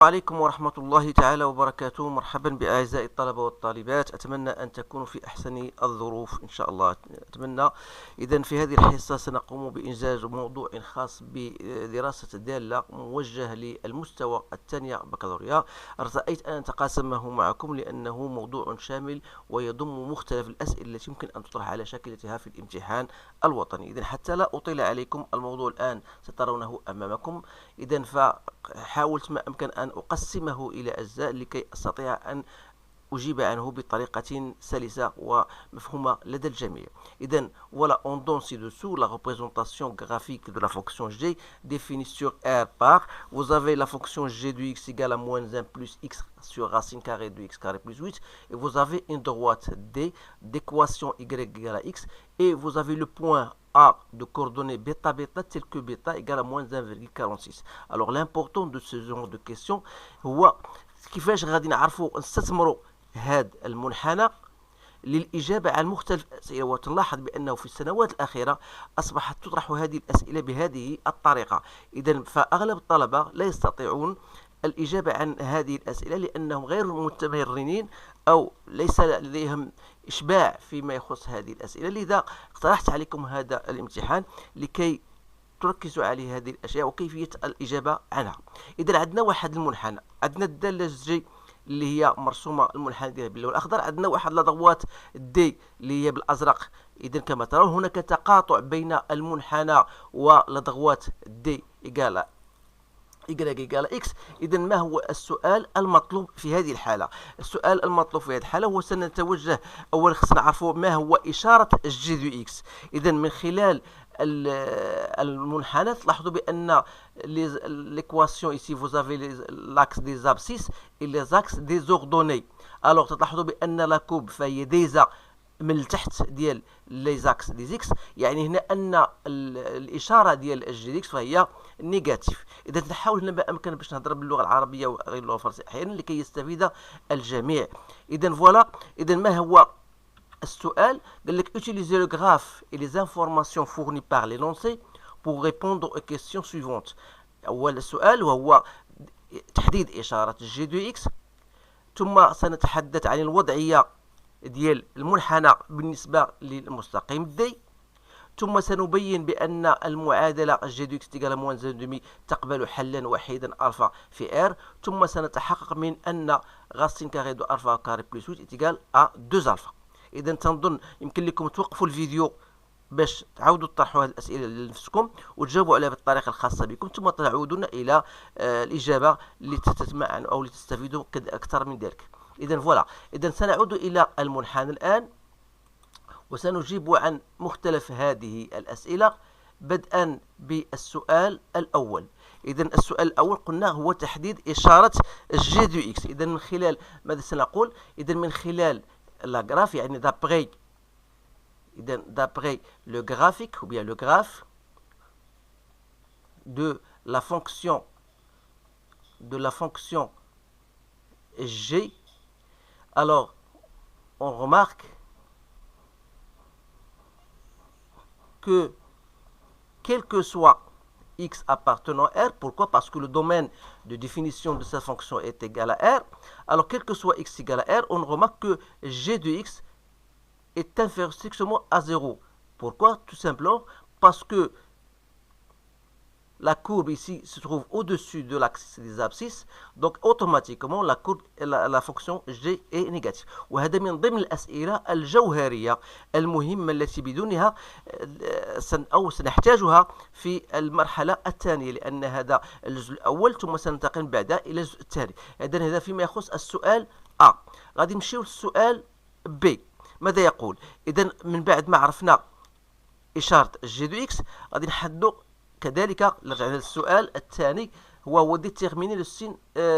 عليكم ورحمة الله تعالى وبركاته. مرحبا بأعزائي الطلبة والطالبات، أتمنى أن تكونوا في أحسن الظروف إن شاء الله. أتمنى. إذا في هذه الحصة سنقوم بإنجاز موضوع خاص بدراسة دالة موجه للمستوى الثانية بكالوريا. رأيت أن أتقاسمه معكم لأنه موضوع شامل ويضم مختلف الأسئلة التي يمكن أن تطرح على شاكلتها في الامتحان الوطني. إذا حتى لا أطيل عليكم، الموضوع الآن سترونه أمامكم. إذا فحاولت ما أمكن أن أقسمه إلى أجزاء لكي أستطيع أن أجيب عنه بطريقة سلسة ومفهومة لدى الجميع. إذن voilà, on donne ci-dessous la représentation graphique de la fonction g définie sur R par, vous avez la fonction g de x égale à moins 1 plus x sur racine carrée de x carré plus 8, et vous avez une droite D d'équation y égale à x, et vous avez le point A de coordonnées bêta bêta tel que bêta égale à moins 1,46. Alors l'important de ce genre de questions هو كيفاش غادي نعرفوا نستثمروا هذا المنحنى للإجابة عن مختلف الأسئلة. وتلاحظ بأنه في السنوات الأخيرة أصبحت تطرح هذه الأسئلة بهذه الطريقة. إذا فأغلب الطلبة لا يستطيعون الإجابة عن هذه الأسئلة لأنهم غير متمرنين أو ليس لديهم إشباع فيما يخص هذه الأسئلة. لذا اقترحت عليكم هذا الامتحان لكي تركزوا على هذه الأشياء وكيفية الإجابة عنها. إذا عندنا واحد المنحنى، عندنا الدالة جي اللي هي مرسومة المنحنى ديالها باللون الأخضر، عندنا واحد الأضواء دي اللي هي بالأزرق. إذا كما ترون هناك تقاطع بين المنحنى والأضواء دي إيكال إكس. إذا ما هو السؤال المطلوب في هذه الحالة؟ السؤال المطلوب في هذه الحالة هو سنتوجه أولا خصنا نعرفوا ما هو إشارة الجي دو إكس. إذا من خلال المنحنى تلاحظوا بأن l'équation ici vous avez l'axe des abscisses et les axes des ordonnées. alors تلاحظوا بأن لا كوب فهي ديزا من التحت ديال لي زاكس دي زيكس، يعني هنا ان الاشاره ديال الجي اكس فهي نيجاتيف. اذا نحاول هنا ما امكن باش نهضر باللغه العربيه وغير اللغه الفرنسيه احيانا لكي يستفيد الجميع. اذا فوالا، اذا ما هو السؤال؟ قال لك utiliser le graphe et les informations fournies par l'énoncé pour répondre aux questions suivantes. اول السؤال وهو تحديد اشاره الجي دو اكس، ثم سنتحدث عن الوضعيه ديال المنحنى بالنسبة للمستقيم دي، ثم سنبين بأن المعادلة جي دو اكس تيغال موان زان دومي تقبل حلا وحيدا ألفا في ار، ثم سنتحقق من أن غاسين كاري دو ألفا كاري بلس 8 تيغال أ 2 ألفا. إذا تنظن يمكن لكم توقفوا الفيديو باش تعاودوا تطرحوا هذه الأسئلة لنفسكم وتجاوبوا عليها بالطريقة الخاصة بكم، ثم تعودون إلى الإجابة لتتمعن أو لتستفيدوا أكثر من ذلك. إذا فوالا، إذا سنعود إلى المنحنى الآن وسنجيب عن مختلف هذه الأسئلة بدءا بالسؤال الأول. إذا السؤال الأول قلنا هو تحديد إشارة جي دو إكس. إذا من خلال ماذا سنقول؟ إذا من خلال لا جراف، يعني دابغي، إذا دابغي لو جرافيك ou bien le graphe de la fonction G. Alors, on remarque que quel que soit x appartenant à R, pourquoi? Parce que le domaine de définition de cette fonction est égal à R. Alors, quel que soit x égal à R, on remarque que g de x est inférieur strictement à 0. Pourquoi? Tout simplement parce que la courbe ici se trouve au-dessus de l'axe des abscisses، donc automatiquement la fonction g est négative. وهذا من ضمن الأسئلة الجوهرية المهمة التي بدونها سنحتاجها في المرحلة الثانية، لأن هذا الجزء الأول ثم سننتقل بعدها إلى الجزء الثاني. إذن هذا فيما يخص السؤال A. غادي نمشيو للسؤال B. ماذا يقول؟ إذن من بعد ما عرفنا إشارة جي دو إكس غادي نحددو كذلك، رجعنا للسؤال الثاني هو ديتيرميني لو سين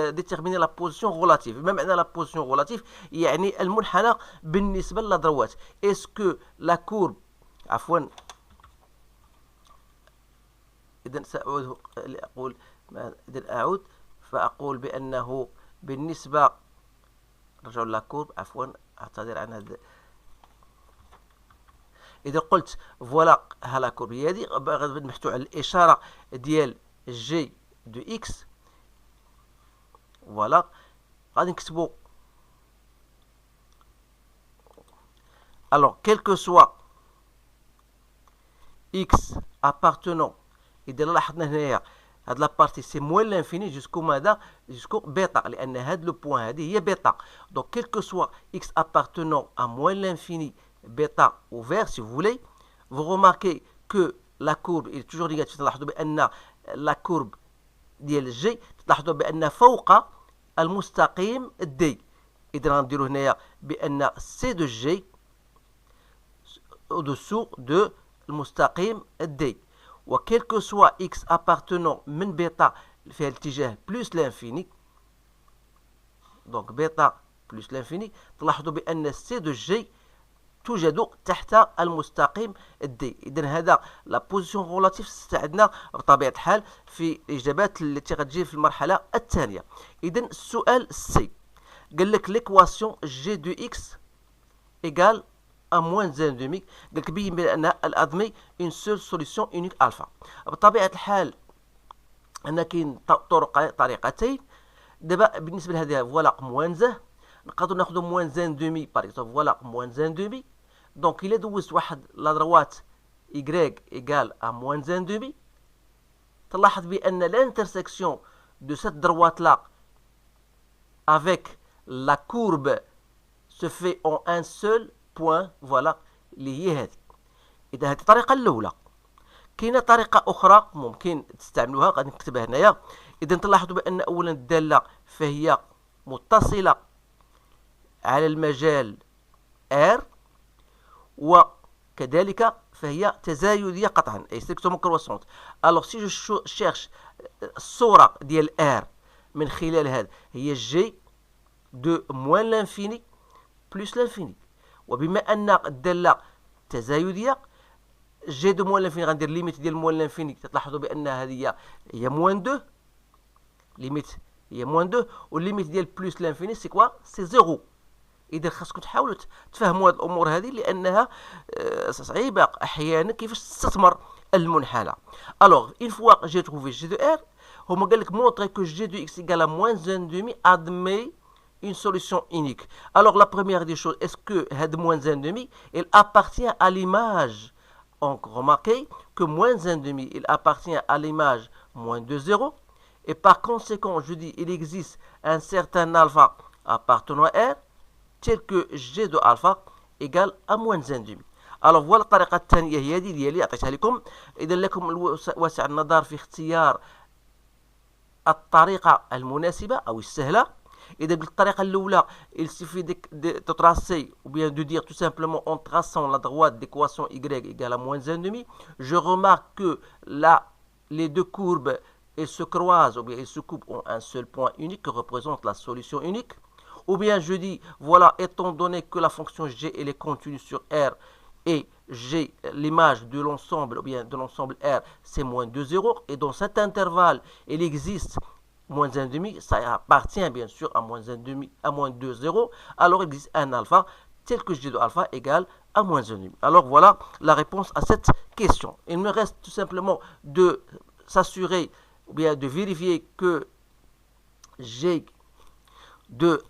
ديتيرميني لا بوزيسيون غولاتيف. ما معنى لا بوزيسيون غولاتيف؟ يعني المنحنى بالنسبة للأضروات. اسكو لا كورب، عفوا، إذا سأعود أقول، إذا أعود فأقول بأنه بالنسبة، رجعوا لا كورب، عفوا أعتذر عن هذا. إذا قلت فوالا ها لا كورب هادي، غادي نبحثوا على الإشارة ديال جي دو إكس voilà. غادي نكتبو alors quel que soit x appartenant إذا لاحظنا هنايا هاد لا بارتي سي موان لانفيني جوسكو ماذا جوسكو بيتا لأن هاد لو بوان هادي هي بيتا دونك quel que soit x appartenant à moins l'infini bêta ouvert si vous voulez vous remarquez que la courbe est toujours négative تلاحظوا بأن la courbe ديال الجي تلاحظوا بأن فوق المستقيم دي إذا غنديرو هنايا بأن سي دو جي au-dessous de المستقيم دي و quel que soit x appartenant من بيتا في الاتجاه بلس لانفيني دونك بيتا بلس لانفيني تلاحظوا بأن سي دو جي توجد تحت المستقيم دي إذا هذا لا بوزيسيون غولاتيف تساعدنا بطبيعة الحال في الإجابات التي غتجي في المرحلة الثانية. إذا السؤال سي قال لك ليكواسيون جي دو إكس إيكال à moins 1 demi قال لك بين بأن الأدمي une seule solution unique ألفا. بطبيعة الحال أن كاين طريقتين دابا بالنسبة لهذه فوالا موانزة نقدروا ناخذوا موان 1 دومي باغ اكزومبل فوالا موان 1 دومي دونك إلا دوزت واحد لا دروات إيكغيك إيكال à moins 1 دومي تلاحظ بأن l'intersection de cette droite là avec la courbe se fait en un seul point فوالا اللي هي هذه. إذا هذه الطريقة الأولى. كاينة طريقة أخرى ممكن تستعملوها غادي نكتبها هنايا. إذا تلاحظوا بأن أولا الدالة فهي متصلة على المجال R وكذلك فهي تزايدية قطعا أي ستريكتومون كروسونت. ألوغ سي جو شيرش الصورة ديال R من خلال هذا هي جي دو موان لانفيني بلس لانفيني وبما أن الدالة تزايدية جي دو موان لانفيني غندير ليميت ديال موان لانفيني تلاحظوا بأن هذه هي موان 2 ليميت هي موان 2 والليميت ديال بلس لانفيني سي كوا سي زيرو. إذا خاصكم تحاولوا تفهموا هذه الأمور هذه لأنها صعيبة أحيانا كيفاش تستثمر المنحنى. ألوغ إون فوا جي تروفي جي دو إر هما قال لك مونطري كو جي دو إكس إيكال à moins 1 demi admet une solution unique. Alors la première des choses, est-ce que had moins 1 demi il appartient à l'image? Donc remarquez que moins 1 demi il appartient à l'image moins 2 0 et par conséquent je dis il existe un certain alpha appartenant à R tel que G de alpha égale à moins 1 demi. Alors voilà الطريقة الثانية هي هذه ديالي عطيتها لكم. إذا لكم واسع النظر في اختيار الطريقة المناسبة أو السهلة. إذا بالطريقة الأولى il suffit de tracer ou bien de dire tout simplement en traçant la droite d'équation y égale à moins 1 demi. Je remarque que là les deux courbes elles se croisent ou bien elles se coupent en un seul point unique qui représente la solution unique. Ou bien je dis voilà étant donné que la fonction g elle est continue sur R et g l'image de l'ensemble ou bien de l'ensemble R c'est moins 2 0 et dans cet intervalle il existe moins 1 demi, ça appartient bien sûr à moins 1 demi, à moins 2 0, alors il existe un alpha tel que g de alpha égale à moins 1 demi. Alors voilà la réponse à cette question. Il me reste tout simplement de s'assurer ou bien de vérifier que g de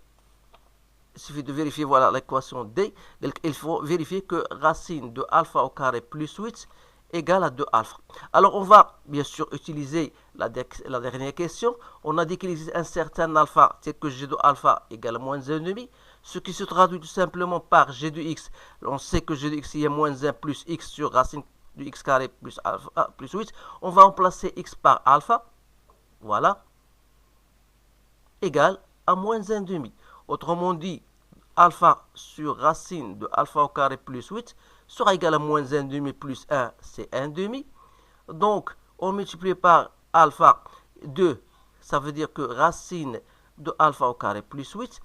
il suffit de vérifier voilà l'équation D. Donc, il faut vérifier que racine de alpha au carré plus 8 égale à 2 alpha. Alors on va bien sûr utiliser la dernière question. On a dit qu'il existe un certain alpha tel que g de alpha égale à moins 1 demi, ce qui se traduit tout simplement par g de x. On sait que g de x il y a moins 1 plus x sur racine de x carré plus alpha plus 8. On va remplacer x par alpha, voilà, égale à moins 1 demi. Autrement dit, alpha sur racine de alpha au carré plus 8 sera égal à moins 1 demi plus 1, c'est 1 demi. Donc, on multiplie par alpha 2, ça veut dire que racine de alpha au carré plus 8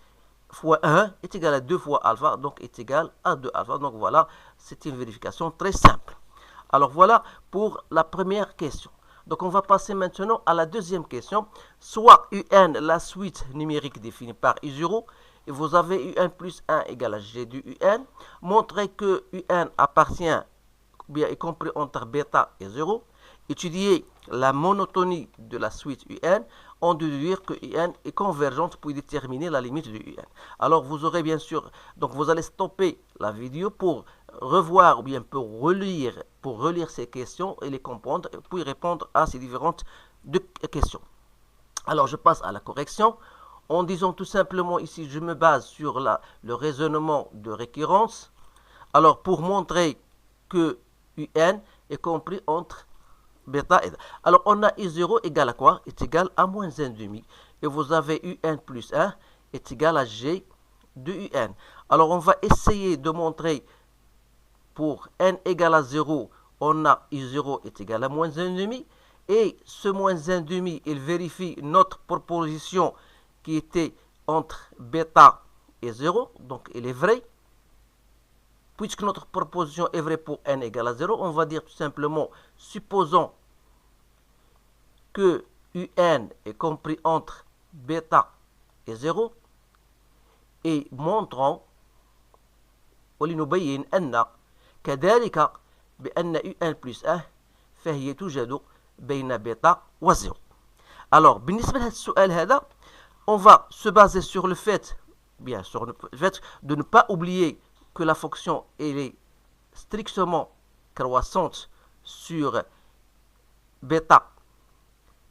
fois 1 est égal à 2 fois alpha, donc est égal à 2 alpha. Donc voilà, c'est une vérification très simple. Alors voilà pour la première question. Donc on va passer maintenant à la deuxième question. Soit UN, la suite numérique définie par I0, et vous avez UN plus 1 égale à G du UN. Montrez que UN appartient, bien y compris entre bêta et 0. Étudiez la monotonie de la suite UN. on doit déduire que UN est convergente pour déterminer la limite de UN. Alors vous aurez bien sûr, donc vous allez stopper la vidéo pour revoir ou bien pour relire ces questions et les comprendre, puis répondre à ces différentes questions. Alors je passe à la correction. En disant tout simplement ici, je me base sur le raisonnement de récurrence. Alors pour montrer que UN est compris entre bêta et... Alors on a I0 égale à quoi? Est égal à moins 1,5. Et vous avez UN plus 1 est égal à G de UN. Alors on va essayer de montrer pour N égale à 0, on a I0 est égal à moins 1,5. Et ce moins 1,5, il vérifie notre proposition qui était entre bêta et 0, donc il est vrai. Puisque notre proposition est vraie pour n égale à 0, on va dire tout simplement, supposons que un est compris entre bêta et 0, et montrons ولنبين أن كذلك بأن un plus 1 فهي توجد بين بيتا و 0. Alors بالنسبة لهذا السؤال هذا on va se baser sur le fait, bien sûr, le fait de ne pas oublier que la fonction elle est strictement croissante sur bêta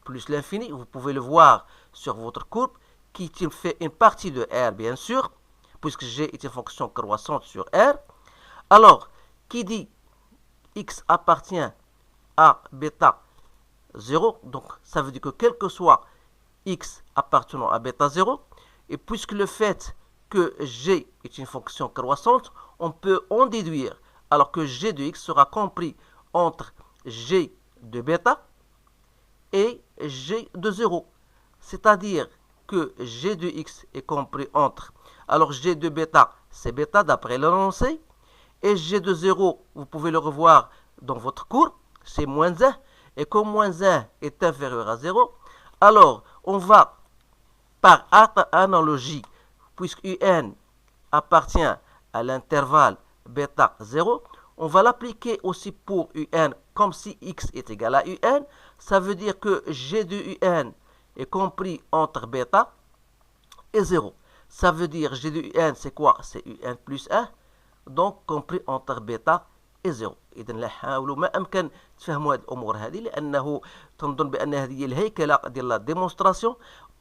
plus l'infini. Vous pouvez le voir sur votre courbe qui fait une partie de R, bien sûr, puisque G est une fonction croissante sur R. Alors, qui dit X appartient à bêta 0, donc ça veut dire que quel que soit X appartenant à bêta 0, et puisque le fait que G est une fonction croissante, on peut en déduire, alors que G de X sera compris entre G de bêta et G de 0. C'est-à-dire que G de X est compris entre, alors G de bêta, c'est bêta d'après l'énoncé, et G de 0, vous pouvez le revoir dans votre cours, c'est moins 1, et comme moins 1 est inférieur à 0, alors on va, par analogie, puisque UN appartient à l'intervalle bêta 0, on va l'appliquer aussi pour UN comme si X est égal à UN. Ça veut dire que G de UN est compris entre bêta et 0. Ça veut dire G de UN c'est quoi? C'est UN plus 1, donc compris entre bêta et 0. إذا نحاولوا ما أمكن تفهموا هذه الأمور هذه لأنه تنظن بأن هذه هي الهيكلة ديال لا ديمونستراسيون.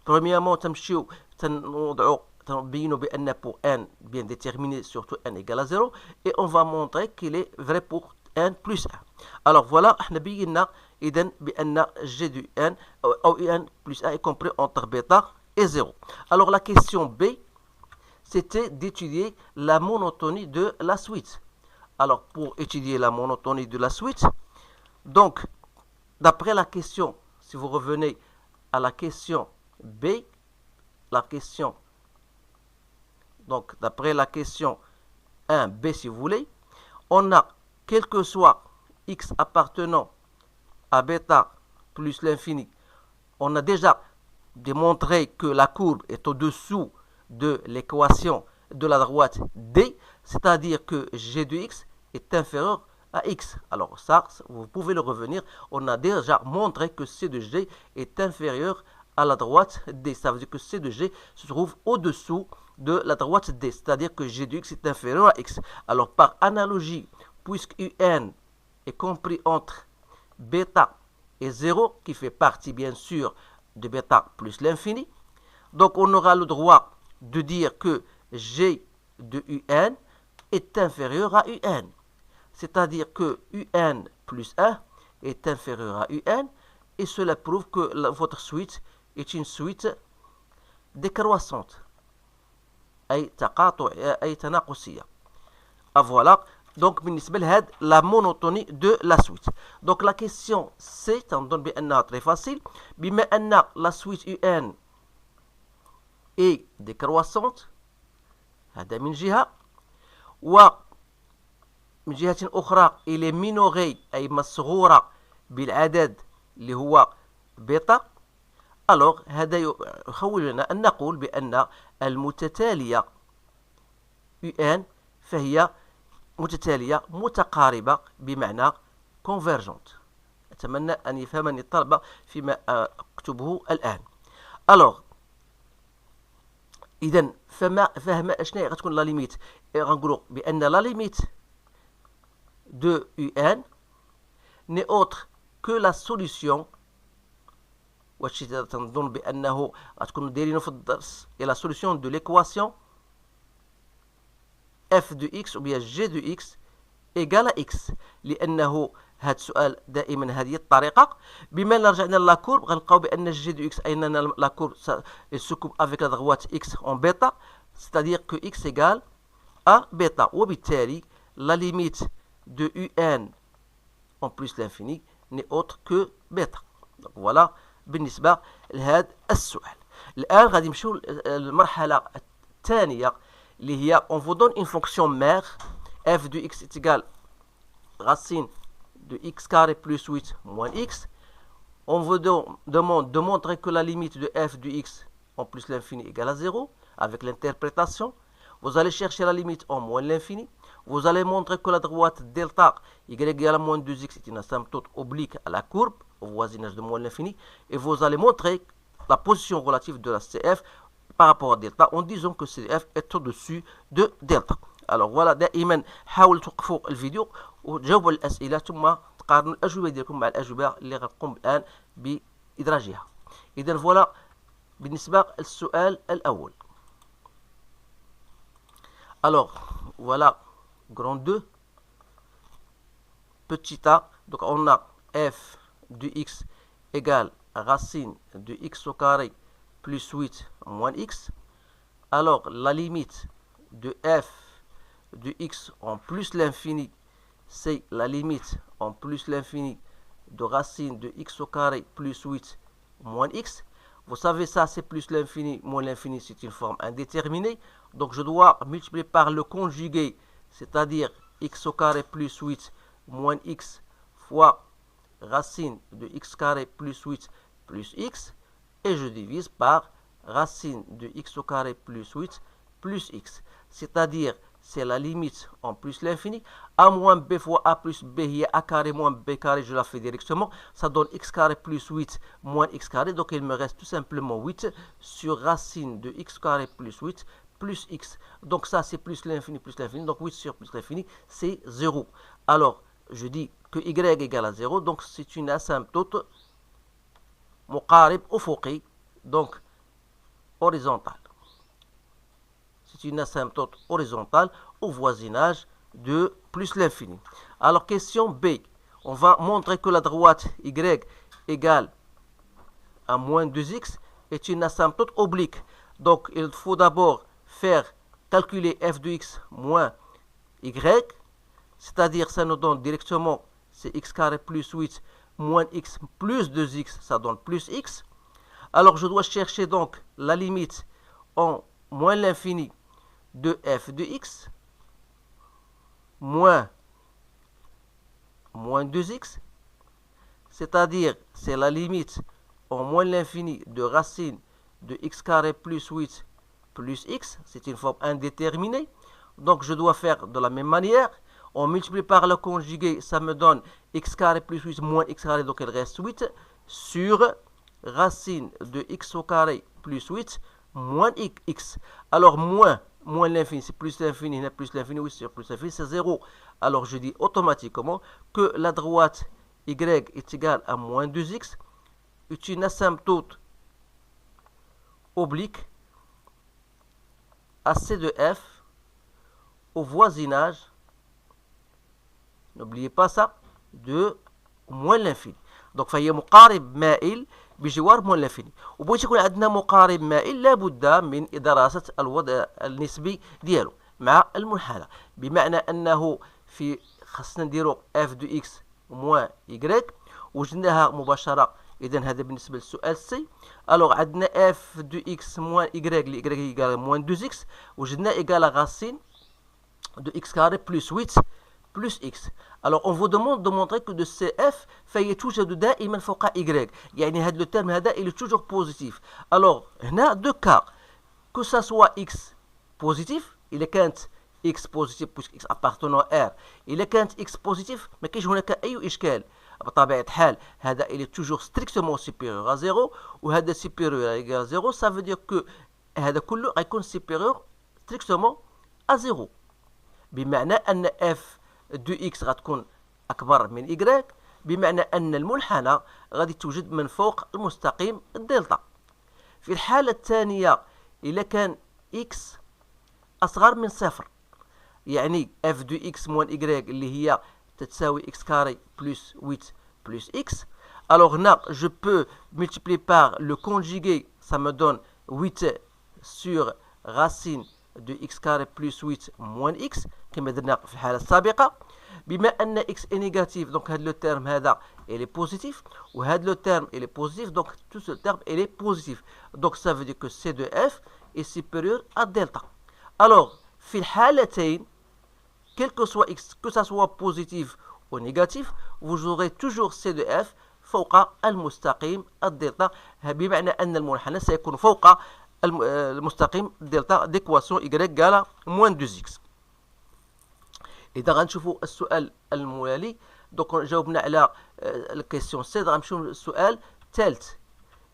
Premièrement تمشيو تنوضعوا تنبينوا بأن pour n bien déterminé surtout n égale à 0 et on va montrer qu'il est vrai pour n plus 1. Alors voilà احنا بينا إذا بأن G du n أو n plus 1 est compris entre bêta et 0. Alors la question B c'était d'étudier la monotonie de la suite. Alors, pour étudier la monotonie de la suite, donc, d'après la question, si vous revenez à la question B, la question, donc, d'après la question 1B, si vous voulez, on a, quel que soit x appartenant à bêta plus l'infini, on a déjà démontré que la courbe est au-dessous de l'équation de la droite D, c'est-à-dire que G de x est inférieur à x. Alors ça, vous pouvez le revenir. On a déjà montré que C de G est inférieur à la droite D. Ça veut dire que C de G se trouve au-dessous de la droite D, c'est-à-dire que G de x est inférieur à x. Alors par analogie, puisque UN est compris entre bêta et 0, qui fait partie bien sûr de bêta plus l'infini, donc on aura le droit de dire que G de UN est inférieur à UN. C'est-à-dire que UN plus 1 est inférieur à UN et cela prouve que votre suite est une suite décroissante. أي تناقصية. Voilà. Donc, la monotonie de la suite. Donc, la question C, on donne bien très facile. بما أن la suite UN est décroissante, هذا من جهة، ومن جهة أخرى إلى مينوري أي مصغورة بالعدد اللي هو بيتا. alors هذا يخولنا أن نقول بأن المتتالية UN فهي متتالية متقاربة بمعنى convergente. أتمنى أن يفهمني الطلبة فيما أكتبه الآن. الوغ اذا فهم اشنو غتكون لا ليميت؟ غنقولوا بان لا ليميت دو ان ني اوتر كو لا سوليسيون. واش تنظن بانه غتكون دايرينو في الدرس هي لا سوليسيون دو ليكواسيون اف دو اكس او بيان جي دو اكس ايكال اكس، لانه هذا السؤال دائما هذه الطريقه. بما رجعنا لاكورب غنلقاو بان جي دو اكس اننا لاكورب سكوب افيك لا دغوات اكس اون بيتا، c'est-à-dire que x égale à bêta، وبالتالي la limite de un en plus l'infini n'est autre que bêta. donc voilà بالنسبه لهذا السؤال. الان غادي نمشيو للمرحله الثانيه اللي هي on vous donne une fonction mère f de x est égal racine de x carré plus 8 moins x. On vous demande de montrer que la limite de f de x en plus l'infini égale à 0 avec l'interprétation. Vous allez chercher la limite en moins l'infini. Vous allez montrer que la droite delta y égale à moins 2x est une asymptote oblique à la courbe au voisinage de moins l'infini. Et vous allez montrer la position relative de la CF par rapport à delta en disant que CF est au-dessus de delta. Alors voilà، دائما حاولوا توقفوا الفيديو وتجاوبوا على الاسئله ثم تقارنوا الاجوبه ديالكم مع الاجوبه اللي غنقوم الان بادراجها. اذا فوالا بالنسبه للسؤال الاول. Alors voilà grand 2 petit a, donc on a f de x égale racine de x au carré plus 8 moins x. Alors la limite de f de x en plus l'infini, c'est la limite en plus l'infini de racine de x au carré plus 8 moins x. Vous savez ça, c'est plus l'infini moins l'infini, c'est une forme indéterminée. Donc je dois multiplier par le conjugué, c'est-à-dire x au carré plus 8 moins x fois racine de x carré plus 8 plus x. Et je divise par racine de x au carré plus 8 plus x. C'est-à-dire c'est la limite en plus l'infini. A moins b fois a plus b, il y a a carré moins b carré, je la fais directement. Ça donne x carré plus 8 moins x carré. Donc il me reste tout simplement 8 sur racine de x carré plus 8 plus x. Donc ça c'est plus l'infini plus l'infini. Donc 8 sur plus l'infini c'est 0. Alors je dis que y égale à 0. Donc c'est une asymptote muqarib ufuqi, donc horizontale. C'est une asymptote horizontale au voisinage de plus l'infini. Alors question B, on va montrer que la droite y égale à moins 2x est une asymptote oblique. Donc il faut d'abord faire calculer f de x moins y, c'est-à-dire ça nous donne directement c'est x carré plus 8 moins x plus 2x, ça donne plus x. Alors je dois chercher donc la limite en moins l'infini de f de x moins 2x, c'est-à-dire c'est la limite en moins l'infini de racine de x carré plus 8 plus x, c'est une forme indéterminée. Donc je dois faire de la même manière, on multiplie par le conjugué, ça me donne x carré plus 8 moins x carré, donc il reste 8 sur racine de x au carré plus 8 moins x. Alors moins l'infini, c'est plus l'infini, plus l'infini, oui, sur plus l'infini, c'est 0. Alors je dis automatiquement que la droite y est égale à moins 2x, est une asymptote oblique à C de f au voisinage, n'oubliez pas ça, de moins l'infini. Donc فهي مقارب مائل بجوار moins l'infini. وبغيت يكون عندنا مقارب مائل لابد من دراسة الوضع النسبي ديالو مع المنحنى، بمعنى انه في خاصنا نديرو f de x moins y وجدناها مباشرة. اذا هذا بالنسبة للسؤال سي. الوغ عندنا f de x moins y اللي y égale moins 2x وجدنا égale racine de x carré plus 8 plus x. Alors on vous demande de montrer que de CF فهي توجد دائما فوق y، يعني هذا le terme هذا il est toujours positif. Alors هنا deux cas, que ça soit x positif إذا كانت x positif puisque x appartenant à R، إذا كانت x positif ما كاينش هناك أي إشكال. بطبيعة الحال هذا il est toujours strictement supérieur à 0 وهذا supérieur à égal à 0 ça veut dire que هذا كله غيكون supérieur strictement à 0 بمعنى أن f دو x غتكون أكبر من y بمعنى أن المنحنى غادي توجد من فوق المستقيم الدلتا. في الحالة الثانية إذا كان x أصغر من صفر يعني f دو x موان y اللي هي تتساوي x carré plus 8 plus x. Alors هنا je peux multiplier par le conjugué, ça me donne 8 sur racine de x carré plus 8 moins x كما درنا في الحالة السابقة. بما أن x est négatif donc هذا le terme هذا il est positif وهذا le terme il est positif donc tout ce terme il est positif donc ça veut dire que c de f est supérieur à delta. Alors في الحالتين quel que soit x que ça soit positif ou négatif vous aurez toujours c de f فوق المستقيم الدلتا بمعنى أن المنحنى سيكون فوق المستقيم دلتا d'équation y égale moins 2x. إذا غنشوفوا السؤال الموالي دونك جاوبنا على الكيسيون سي غنمشيو للسؤال الثالث.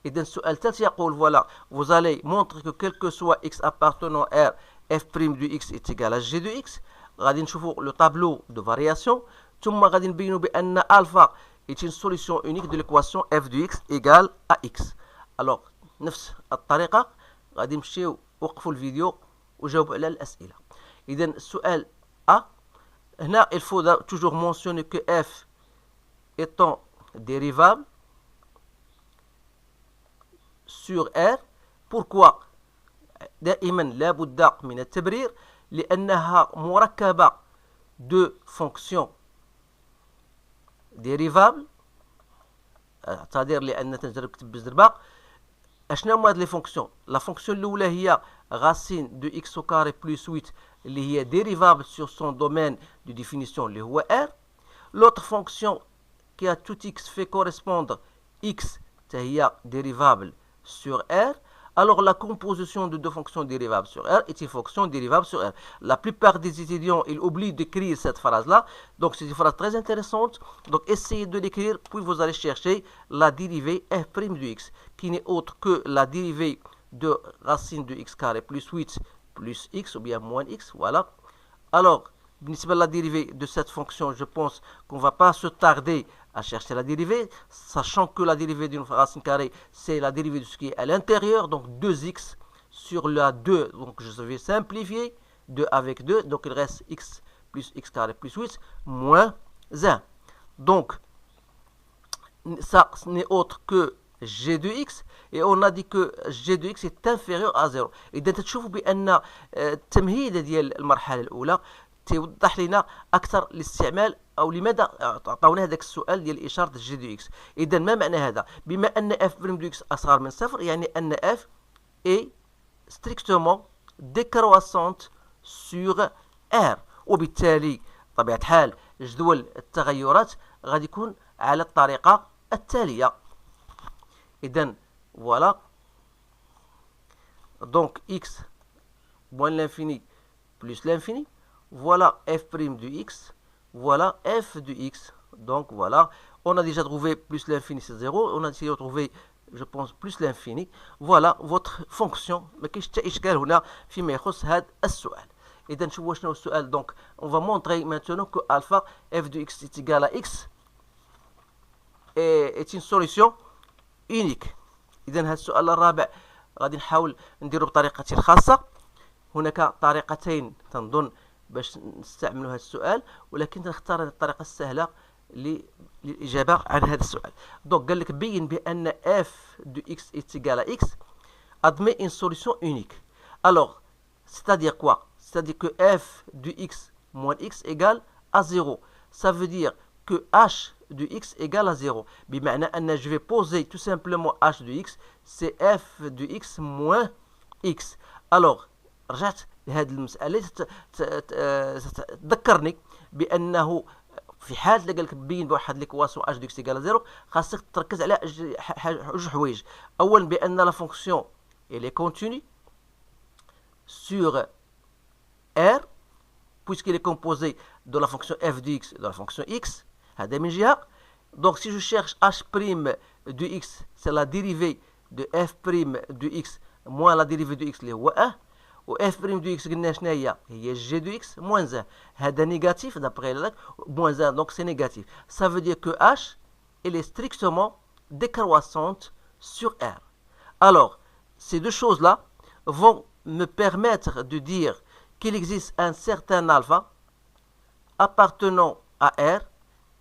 إذا السؤال الثالث يقول فوالا vous allez montrer que quel que soit x appartenant à r f' du x est égal à g de x. غادي نشوفوا لو طابلو دو فارياسيون ثم غادي نبينوا بأن ألفا est une solution unique de l'équation f de x égale à x. alors نفس الطريقة غادي نمشيو وقفوا الفيديو وجاوبوا على الأسئلة. إذا السؤال A هنا il faut toujours mentionner que f étant dérivable sur r. pourquoi دائما لابد من التبرير لأنها مركبة de fonctions dérivable c'est-à-dire لأن تنجرب كتب بالزرباق اشنو هما هاد لي فونكسيون. لا فونكسيون الاولى هي racine de x au carré plus 8 اللي هي dérivable sur son domaine de définition اللي هو r. l'autre fonction qui a tout x fait correspondre x حتى هي dérivable sur r. alors la composition de deux fonctions dérivables sur R est une fonction dérivable sur R. La plupart des étudiants, ils oublient d'écrire cette phrase-là. Donc c'est une phrase très intéressante. Donc essayez de l'écrire, puis vous allez chercher la dérivée f' de x, qui n'est autre que la dérivée de racine de x carré plus 8 plus x ou bien moins x. Voilà. Alors, la dérivée de cette fonction, je pense qu'on ne va pas se tarder à chercher la dérivée, sachant que la dérivée d'une racine carrée, c'est la dérivée de ce qui est à l'intérieur, donc 2x sur la 2, donc je vais simplifier, 2 avec 2, donc il reste x plus x carré plus 8, moins 1. Donc, ça, ce n'est autre que g de x, et on a dit que g de x est inférieur à 0. إذا تشوفوا بأن التمهيد ديال المرحلة الأولى توضح لنا اكثر الاستعمال او لماذا عطاونا هذاك السؤال ديال اشاره جي دو اكس. اذا ما معنى هذا؟ بما ان اف بريم دو اكس اصغر من صفر يعني ان اف اي ستريكتومون ديكرواسونت سور ار، وبالتالي طبيعه الحال جدول التغيرات غادي يكون على الطريقه التاليه. اذا فوالا دونك اكس موان لانفيني plus l'infini. Voilà f' de x, voilà f de x. Donc voilà, on a déjà trouvé plus l'infini c'est 0, on a essayé de trouver je pense plus l'infini. Voilà votre fonction. ما كاينش حتى اشكال هنا فيما يخص هذا السؤال. اذا نشوفوا شنو السؤال. donc on va montrer maintenant que alpha f de x est égal à x est une solution unique. اذا هذا السؤال الرابع غادي نحاول نديرو بطريقتي الخاصه. هناك طريقتين تنظن باش نستعملوا هذا السؤال، ولكن نختار الطريقه السهله للاجابه عن هذا السؤال. دونك قال لك بين بان f de x est égal à x admet une solution unique. alors c'est-à-dire quoi? c'est-à-dire que f de x moins x égale à 0. ça veut dire que h de x égale à 0. بمعنى ان je vais poser tout simplement h de x c'est f de x moins x. alors رجعت لهذه المسألة تذكرني بأنه في حال قال لك بين بواحد ليكواسيون اش دو اكس ايكال 0 خاصك تركز على جوج حوايج. أولا بأن لا فونكسيون elle est continue sur R puisqu'il est composé de la fonction f de x et de la fonction x. هذا من جهة. Donc si je cherche h' de x, c'est la dérivée de f' de x moins la dérivée de x اللي هو 1. و f' de x قلنا شنو هي g de x moins 1. هذا négatif d'après là moins 1, donc c'est négatif. Ça veut dire que h elle est strictement décroissante sur R. Alors, ces deux choses-là vont me permettre de dire qu'il existe un certain alpha appartenant à R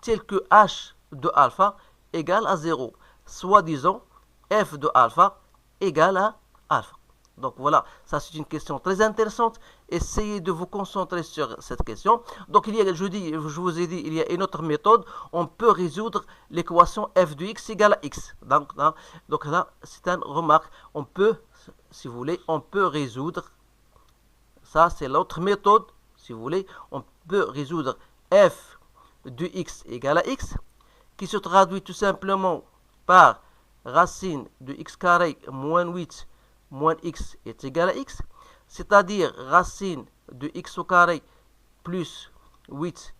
tel que h de alpha égale à 0, soit disons f de alpha égale à alpha. Donc voilà, ça c'est une question très intéressante. Essayez de vous concentrer sur cette question. Donc il y a, je vous ai dit, il y a une autre méthode. On peut résoudre l'équation f de x égale à x. Donc là, c'est une remarque. On peut, si vous voulez, on peut résoudre. Ça c'est l'autre méthode. Si vous voulez, on peut résoudre f de x égale à x, qui se traduit tout simplement par racine de x carré moins 8 moins x est égal à x, c'est-à-dire racine de x au carré plus 8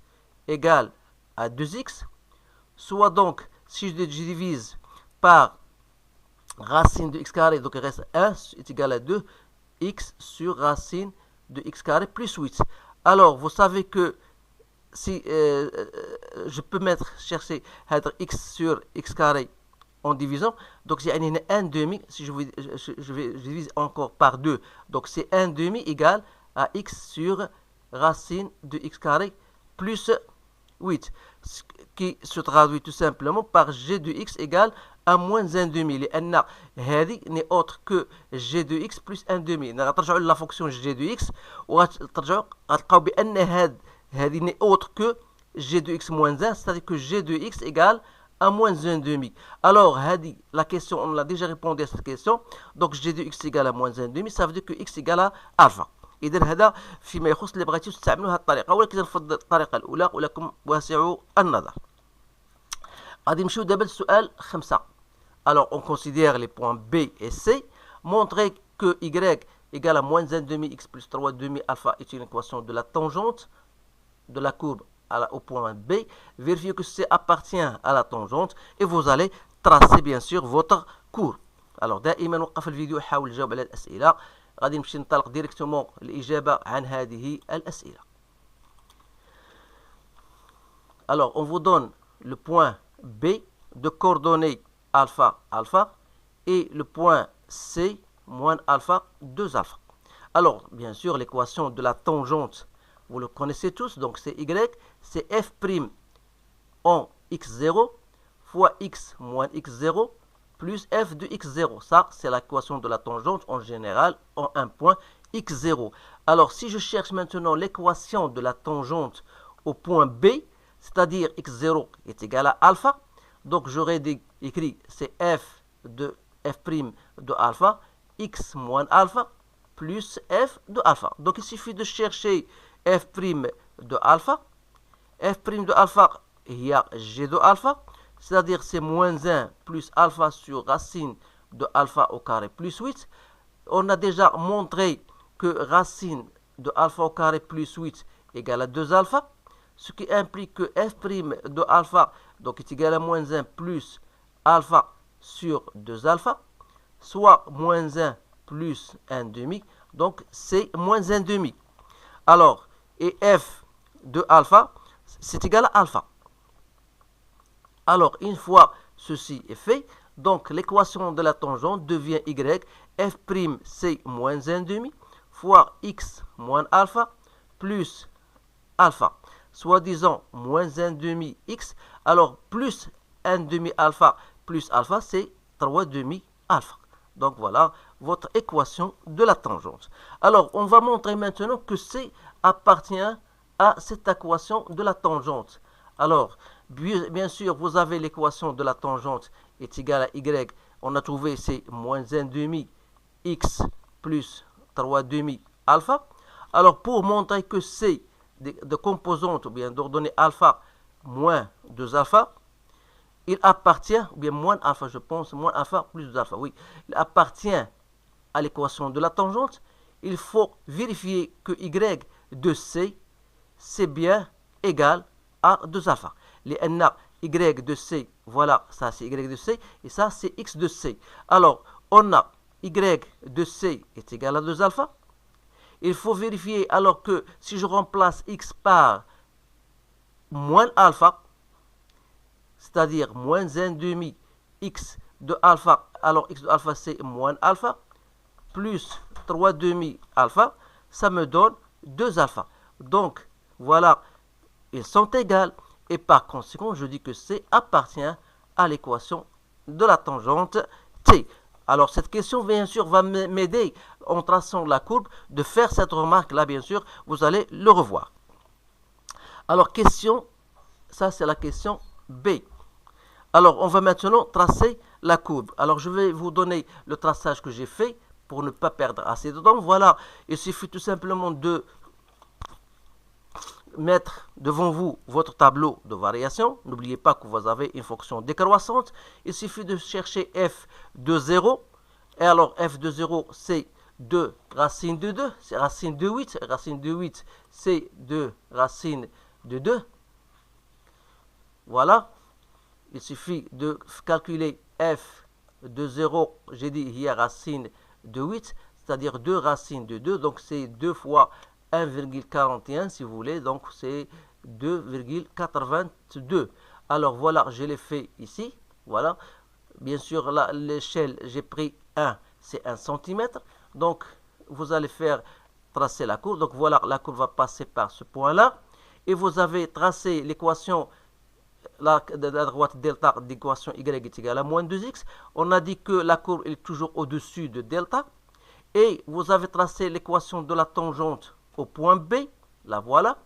égale à 2x, soit donc si je divise par racine de x carré, donc il reste 1 est égal à 2, x sur racine de x carré plus 8. Alors vous savez que si je peux chercher x sur x carré en divisant, donc c'est 1 demi, si je divise encore par 2, donc c'est 1 demi égale à x sur racine de x carré plus 8, ce qui se traduit tout simplement par g de x égale à moins 1 demi, لأن هذه n'est autre que g de x plus 1 demi. نرجعوا la fonction g de x وغترجعوا غتلقاو بأن هذه n'est autre que g de x moins 1, c'est-à-dire que g de x égale à moins 1 demi. Alors, la question, on l'a déjà répondu à cette question. Donc, g de x égale à moins 1 demi, ça veut dire que x égale à alpha. إذن هذا فيما يخص اللي بغيتو تستعملوا هذه الطريقة، ولكن نفضل الطريقة الأولى ولكم واسعوا النظر. غادي نمشيو دابا للسؤال 5. Alors, on considère les points B et C. Montrer que y égale à moins 1 demi x plus 3 demi alpha est une équation de la tangente de la courbe au point B, vérifiez que C appartient à la tangente et vous allez tracer bien sûr votre cours. Alors دائما وقف الفيديو حاول تجاوب على الأسئلة. غادي نمشي ننطلق ديريكتومون الإجابة عن هذه الأسئلة. Alors on vous donne le point B de coordonnées alpha alpha et le point C moins alpha 2 alpha. Alors bien sûr l'équation de la tangente vous le connaissez tous, donc c'est y, c'est f' en x0 fois x moins x0 plus f de x0. Ça, c'est l'équation de la tangente en général en un point x0. Alors, si je cherche maintenant l'équation de la tangente au point B, c'est-à-dire x0 est égal à alpha, donc j'aurais écrit c'est f' de alpha, x moins alpha plus f de alpha. Donc, il suffit de chercher f' de alpha. F' de alpha, il y a g de alpha, c'est-à-dire c'est moins 1 plus alpha sur racine de alpha au carré plus 8. On a déjà montré que racine de alpha au carré plus 8 égale à 2 alpha, ce qui implique que f' de alpha donc est égal à moins 1 plus alpha sur 2 alpha, soit moins 1 plus 1 demi, donc c'est moins 1 demi. Alors, et f de alpha, c'est égal à alpha. Alors, une fois ceci est fait, donc l'équation de la tangente devient y, f' c'est moins 1 demi, fois x moins alpha, plus alpha. Soit disant moins 1 demi x, alors plus 1 demi alpha plus alpha, c'est 3 demi alpha. Donc voilà votre équation de la tangente. Alors, on va montrer maintenant que C appartient à cette équation de la tangente. Alors, bien sûr, vous avez l'équation de la tangente est égale à y. On a trouvé c'est moins 1 demi x plus 3 demi alpha. Alors, pour montrer que C de composante, ou bien d'ordonnée alpha moins 2 alpha, il appartient, ou bien moins alpha, je pense, moins alpha plus 2 alpha, oui, il appartient à l'équation de la tangente. Il faut vérifier que y de C, c'est bien égal à 2 alpha. لأن y de c, voilà, ça c'est y de c, et ça c'est x de c. Alors, on a y de c est égal à 2 alpha. Il faut vérifier alors que si je remplace x par moins alpha, c'est-à-dire moins 1 demi x de alpha, alors x de alpha c'est moins alpha, plus 3 demi alpha, ça me donne 2 alpha. Donc, voilà, ils sont égales. Et par conséquent, je dis que C appartient à l'équation de la tangente T. Alors, cette question, bien sûr, va m'aider en traçant la courbe de faire cette remarque-là, bien sûr, vous allez le revoir. Alors, question, ça c'est la question B. Alors, on va maintenant tracer la courbe. Alors, je vais vous donner le traçage que j'ai fait pour ne pas perdre assez de temps. Voilà, il suffit tout simplement de mettre devant vous votre tableau de variation. N'oubliez pas que vous avez une fonction décroissante. Il suffit de chercher f de 0. Et alors, f de 0, c'est 2 racine de 2. C'est racine de 8. Racine de 8, c'est 2 racine de 2. Voilà. Il suffit de calculer f de 0. J'ai dit hier racine de 8. C'est-à-dire 2 racines de 2. Donc, c'est 2 fois 1,41 si vous voulez, donc c'est 2,82. Alors voilà, je l'ai fait ici, voilà. Bien sûr, l'échelle, j'ai pris 1, c'est 1 cm. Donc, vous allez faire tracer la courbe. Donc voilà, la courbe va passer par ce point-là. Et vous avez tracé l'équation de la droite delta d'équation y est égale à moins 2x. On a dit que la courbe est toujours au-dessus de delta. Et vous avez tracé l'équation de la tangente au point B, la voilà,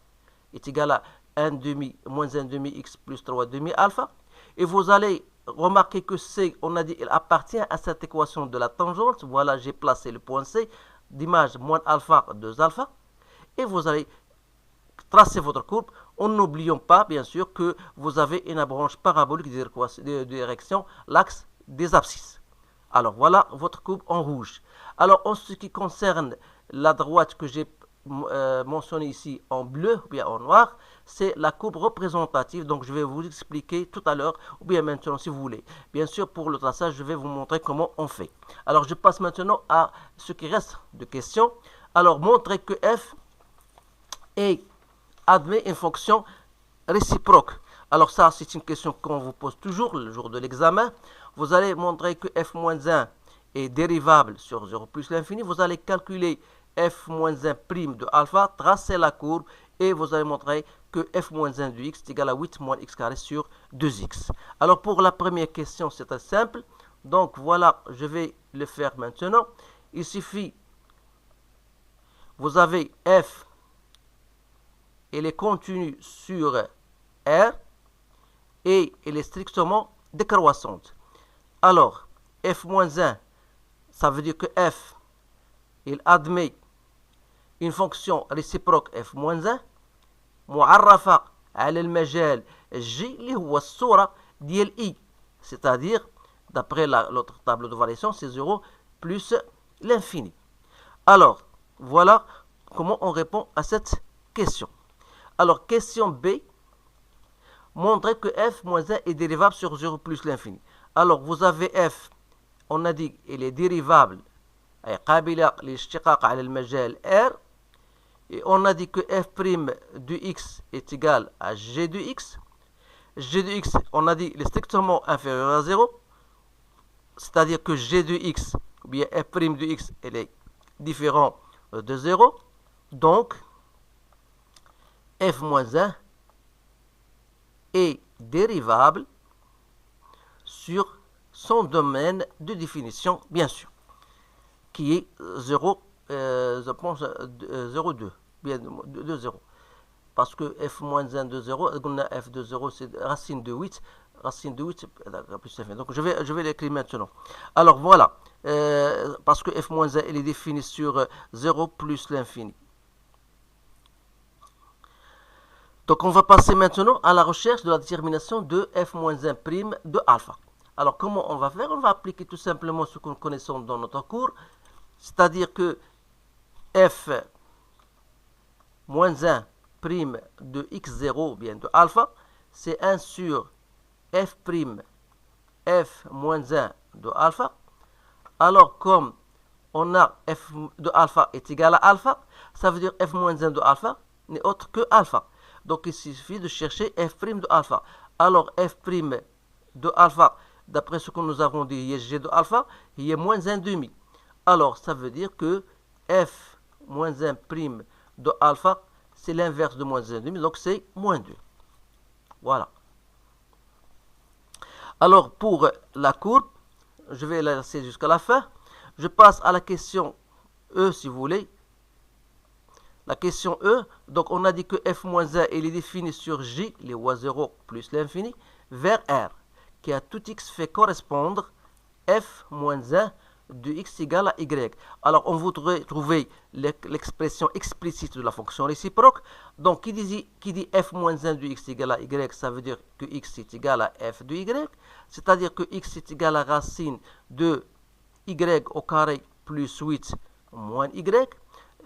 est égal à 1 demi, moins 1 demi x plus 3 demi alpha. Et vous allez remarquer que C, on a dit, il appartient à cette équation de la tangente. Voilà, j'ai placé le point C, d'image moins alpha, 2 alpha. Et vous allez tracer votre courbe en n'oubliant pas, bien sûr, que vous avez une branche parabolique de direction, l'axe des abscisses. Alors voilà votre courbe en rouge. Alors en ce qui concerne la droite que j'ai mentionné ici en bleu ou bien en noir, c'est la courbe représentative. Donc je vais vous expliquer tout à l'heure ou bien maintenant si vous voulez. Bien sûr, pour le traçage, je vais vous montrer comment on fait. Alors je passe maintenant à ce qui reste de questions. Alors montrer que f admet une fonction réciproque. Alors ça, c'est une question qu'on vous pose toujours le jour de l'examen. Vous allez montrer que f-1 est dérivable sur 0 plus l'infini. Vous allez calculer f-1 prime de alpha, tracer la courbe et vous allez montrer que f-1 de x est égal à 8 moins x carré sur 2x. Alors pour la première question, c'est très simple. Donc voilà, je vais le faire maintenant. Il suffit, vous avez f, elle est continue sur R et elle est strictement décroissante. Alors, f-1, ça veut dire que f, il admet une fonction réciproque f-1 معرفة على المجال J اللي هو الصورة ديال I, c'est-à-dire d'après l'autre tableau de variation c'est 0 plus l'infini. Alors voilà comment on répond à cette question. Alors question B, montrer que f-1 est dérivable sur 0 plus l'infini. Alors vous avez f, on a dit il est dérivable قابلة للاشتقاق على المجال R. Et on a dit que f' de x est égal à g de x. G de x, on a dit, il est strictement inférieur à 0. C'est-à-dire que g de x, ou bien f' de x, elle est différent de 0. Donc, f-1 est dérivable sur son domaine de définition, bien sûr, qui est 0. Je pense 0,2, bien de 0. Parce que f-1 de 0, f de 0, c'est racine de 8. Racine de 8, plus l'infini. Donc je vais l'écrire maintenant. Alors voilà, parce que f-1, il est défini sur 0 plus l'infini. Donc on va passer maintenant à la recherche de la détermination de f-1' de alpha. Alors comment on va faire? On va appliquer tout simplement ce que nous connaissons dans notre cours. C'est-à-dire que f-1' de x0, bien de alpha, c'est 1 sur f' f moins 1 de alpha, alors comme on a f de alpha est égal à alpha, ça veut dire f moins 1 de alpha n'est autre que alpha. Donc il suffit de chercher f' de alpha. Alors f' de alpha, d'après ce que nous avons dit, il y a g de alpha, il y a moins 1 demi. Alors ça veut dire que f moins 1' de alpha, c'est l'inverse de moins 1 demi, donc c'est moins 2. Voilà. Alors pour la courbe, je vais la laisser jusqu'à la fin. Je passe à la question E si vous voulez. La question E, donc on a dit que f moins 1 il est défini sur J, les OA0 plus l'infini, vers R, qui à tout x fait correspondre f moins 1 de x égale à y. Alors on voudrait trouver l'expression explicite de la fonction réciproque. Donc qui dit f moins 1 de x égale à y, ça veut dire que x est égal à f de y, c'est-à-dire que x est égal à racine de y au carré plus 8 moins y.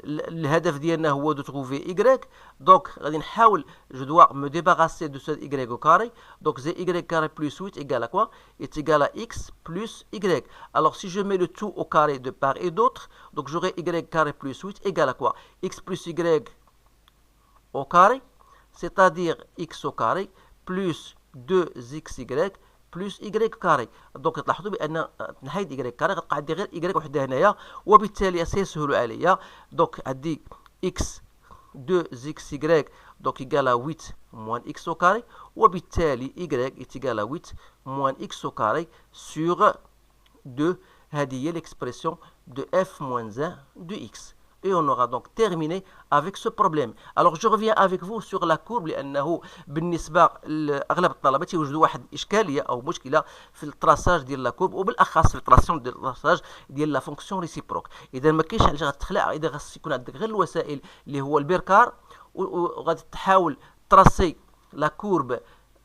الهدف ديالنا هو de trouver y. Donc غادي نحاول, je dois me débarrasser de ce y au carré. Donc c'est y carré plus 8 égale à quoi? Est égal à x plus y. Alors si je mets le tout au carré de part et d'autre, donc j'aurai y carré plus 8 égale à quoi? X plus y au carré, c'est-à-dire x au carré plus 2xy plus y كاري. دونك تلاحظوا بان نحيد y كاري غتبقى عندي غير y وحده هنايا, وبالتالي سيسهل عليا. دونك عندي x 2xy donc égal à 8 moins x au carré, وبالتالي y est égal à 8 moins x au carré sur 2. هذه هي l'expression de f moins 1 de x. Et on aura donc terminé avec ce problème. Alors je reviens avec vous sur la courbe, لأنه بالنسبة لأغلب الطلبة يوجد واحد إشكالية أو مشكلة في التراساج ديال لا كورب, وبالأخص في التراسيون ديال التراساج ديال لا فونكسيون ريسيبروك. إذا ما كاينش علاش غتخلع, إذا خاص يكون عندك غير الوسائل اللي هو البركار, وغادي تحاول تراسي لا كورب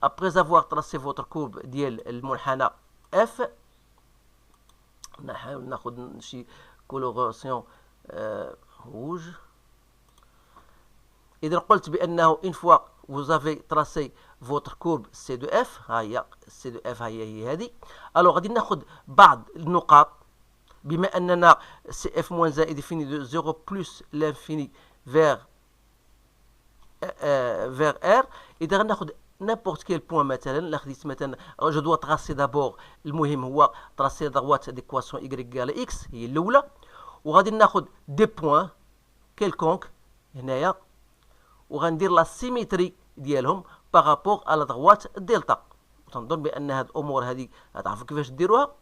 après avoir tracé votre courbe ديال المنحنى F. نحاول ناخذ شي كولوراسيون rouge. إذا قلت بأنه une fois vous avez tracé votre courbe C de F, هي C de F هي هذه, alors غادي ناخذ بعض النقاط بما أننا CF moins 1 est défini de 0 plus l'infini vers R. إذا غناخذ n'importe quel point مثلا, خديت مثلا je dois tracer d'abord, المهم هو tracer droite d'équation y égale x, هي الأولى, وغادي ناخذ دي بوين كيلكونك هنايا, وغندير لا سيميتري ديالهم بارابور على دغوات دلتا. تنظن بان هاد الامور هذه تعرفوا كيفاش ديروها.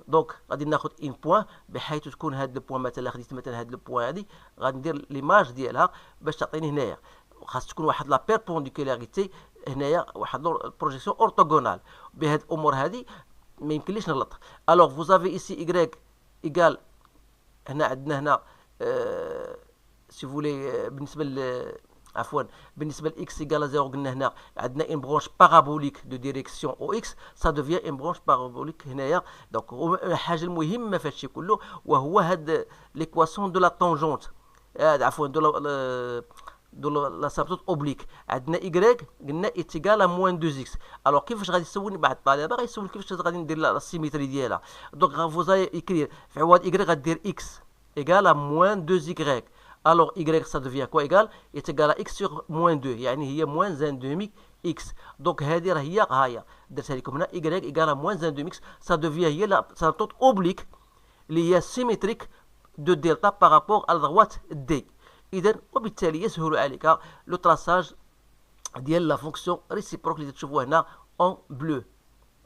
دونك غادي ناخذ ان بوين بحيث تكون هاد البوين مثلا, خديت مثلا هاد البوين هذه غندير ليماج ديالها باش تعطيني هنايا, خاص تكون واحد لا بيربونديكولاريتي هنايا, واحد البروجيكسيون اورتوغونال. بهاد الامور هذه ما يمكنليش نغلط. الوغ فوز افي ايسي ايغريك ايغال, هنا عندنا هنا سي فولي بالنسبه عفوا بالنسبه لاكس ايغال 0 قلنا هنا عندنا ان برونش بارابوليك دو ديريكسيون او اكس, سا دوفيان ان برونش بارابوليك هنايا. دونك الحاجه المهمه في هادشي كله وهو هاد ليكواسيون دو لا طونجونت, عفوا دو لا سابتوت اوبليك. عندنا y قلنا ايتيغال موان 2 اكس. الوغ كيفاش غادي يسولني بعض الطلبه غيسول كيفاش غادي ندير لا سيميتري ديالها. دونك غنفوزا يكرير في عوض y غدير x ايغال موان 2 y. الوغ y ça devient quoi égal est égal à x sur moins 2, يعني هي moins 1 demi x. دونك هذه راه هي هاهي درتها لكم هنا y égal à moins 1 demi x, ça devient هي لا سابتوت اوبليك اللي هي سيميتريك دو دلتا بارابور على droite d. إذا وبالتالي يسهل عليك لو تراساج ديال لا فونكسيون ريسيبروك اللي تشوفوه هنا اون بلو.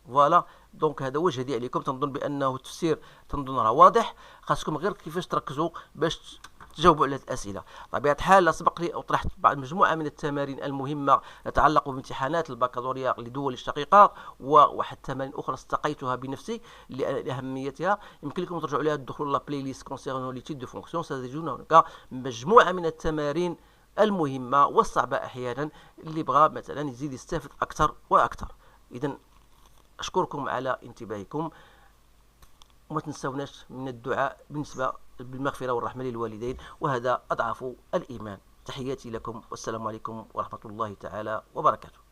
فوالا. دونك هذا وجه دي عليكم. تنظن بانه التفسير تنظن راه واضح, خاصكم غير كيفاش تركزوا باش تجاوبوا على الاسئله. طبيعه الحال سبق لي وطرحت بعض مجموعه من التمارين المهمه تتعلق بامتحانات البكالوريا لدول الشقيقه, وواحد التمارين اخرى استقيتها بنفسي لاهميتها. يمكن لكم ترجعوا لها الدخول لا بلاي ليست كونسيرنون لي تيب دو فونكسيون. ستجدون هناك مجموعه من التمارين المهمه والصعبه احيانا اللي بغى مثلا يزيد يستفد اكثر واكثر. اذا اشكركم على انتباهكم, وما تنسوناش من الدعاء بالنسبه بالمغفرة والرحمة للوالدين, وهذا أضعف الإيمان. تحياتي لكم والسلام عليكم ورحمة الله تعالى وبركاته.